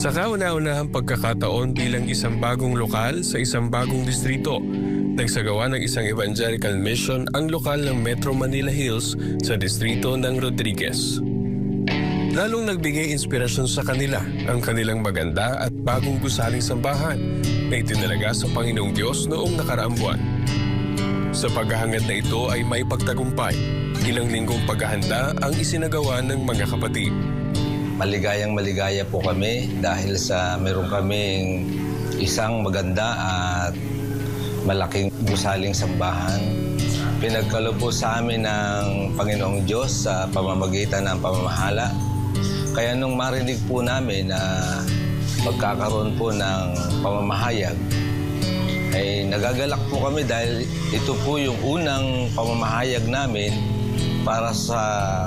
Sa kauna-unahang pagkakataon bilang isang bagong lokal sa isang bagong distrito, nagsagawa ng isang evangelical mission ang lokal ng Metro Manila Hills sa distrito ng Rodriguez. Lalong nagbigay inspirasyon sa kanila ang kanilang maganda at bagong gusaling sambahan na itinalaga sa Panginoong Diyos noong nakaraang buwan. Sa paghahangad na ito ay may pagtagumpay, ilang linggong paghahanda ang isinagawa ng mga kapatid. Maligayang maligaya po kami dahil sa meron kaming isang maganda at malaking gusaling sambahan. Pinagkaloob po sa amin ng Panginoong Diyos sa pamamagitan ng pamamahala. Kaya nung marinig po namin na magkakaroon po ng pamamahayag, ay nagagalak po kami dahil ito po yung unang pamamahayag namin para sa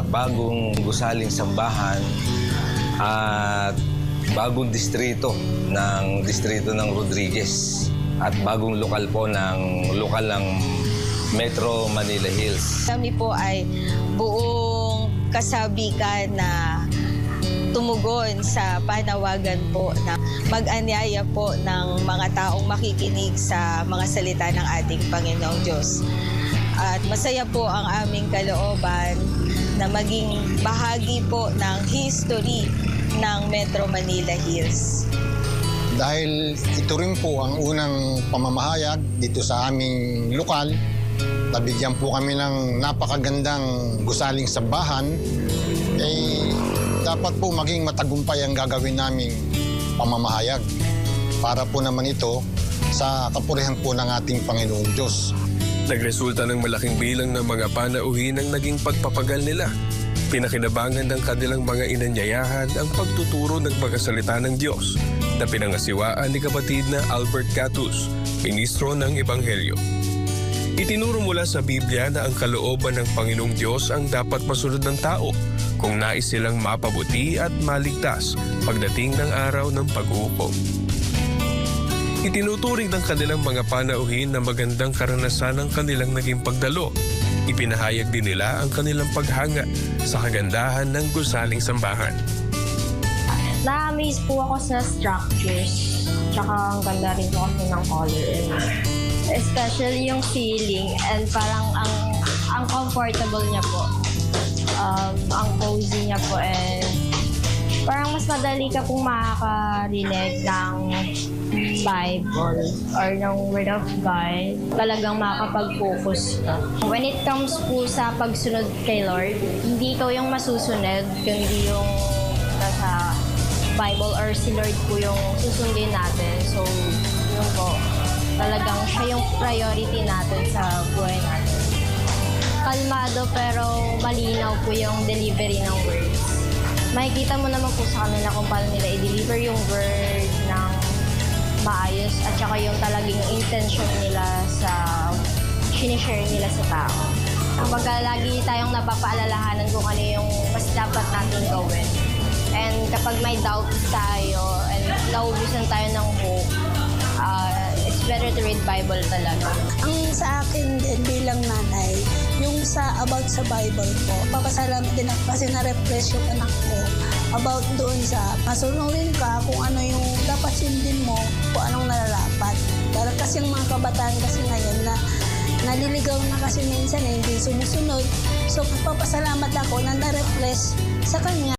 bagong gusaling sambahan at bagong distrito ng Rodriguez at bagong lokal po ng Metro Manila Hills. Kami po ay buong kasabikan na tumugon sa panawagan po na mag-anyaya po ng mga taong makikinig sa mga salita ng ating Panginoong Diyos. At masaya po ang aming kalooban na maging bahagi po ng history ng Metro Manila Hills. Dahil ito rin po ang unang pamamahayag dito sa aming lokal, nabigyan po kami ng napakagandang gusaling sambahan, dapat po maging matagumpay ang gagawin naming pamamahayag para po naman ito sa kapurihan po ng ating Panginoong Diyos. Nagresulta ng malaking bilang ng mga panauhin ang naging pagpapagal nila. Pinakinabangan ng kanilang mga inanyayahan ang pagtuturo ng pagkasalita ng Diyos na pinangasiwaan ni kapatid na Albert Catus, ministro ng Ebanghelyo. Itinuro mula sa Biblia na ang kalooban ng Panginoong Diyos ang dapat masunod ng tao kung nais silang mapabuti at maligtas pagdating ng araw ng pag-uukom. Itinuturing ng kanilang mga panauhin na magandang karanasan ng kanilang naging pagdalo. Ipinahayag din nila ang kanilang paghanga sa kagandahan ng gusaling sambahan. Na-amaze po ako sa structures, tsaka ang ganda rin po kasi ng color. Especially yung feeling and parang ang comfortable niya po. Ang cozy niya po and parang mas madali ka pong makakarinig ng Bible or ng Word of God, talagang makakapag-focus ka. When it comes po sa pagsunod kay Lord, hindi ikaw yung masusunod, kundi yung nasa Bible or si Lord po yung susundin natin. So, yun po, talagang siya yung priority natin sa buhay natin. Kalmado pero malinaw po yung delivery ng words. Makikita mo naman po sa kanila kung paano nila i-deliver yung word ng maayos at saka yung talagang intention nila sa sinishare nila sa tao. Kapag lagi tayong napapaalalahanan kung ano yung mas dapat natin gawin. And kapag may doubt tayo and naubusan tayo ng hope, it's better to read Bible talaga. Ang sa akin din bilang nanay, yung about sa Bible po, papasalamat din ako kasi na-refresh yung anak ko about doon sa masunurin ka kung ano yung dapat sundin mo, kung anong nararapat. Pero kasi yung mga kabataan kasi ngayon na naliligaw na kasi minsan hindi sumusunod. So papasalamat ako na na-refresh sa kanya.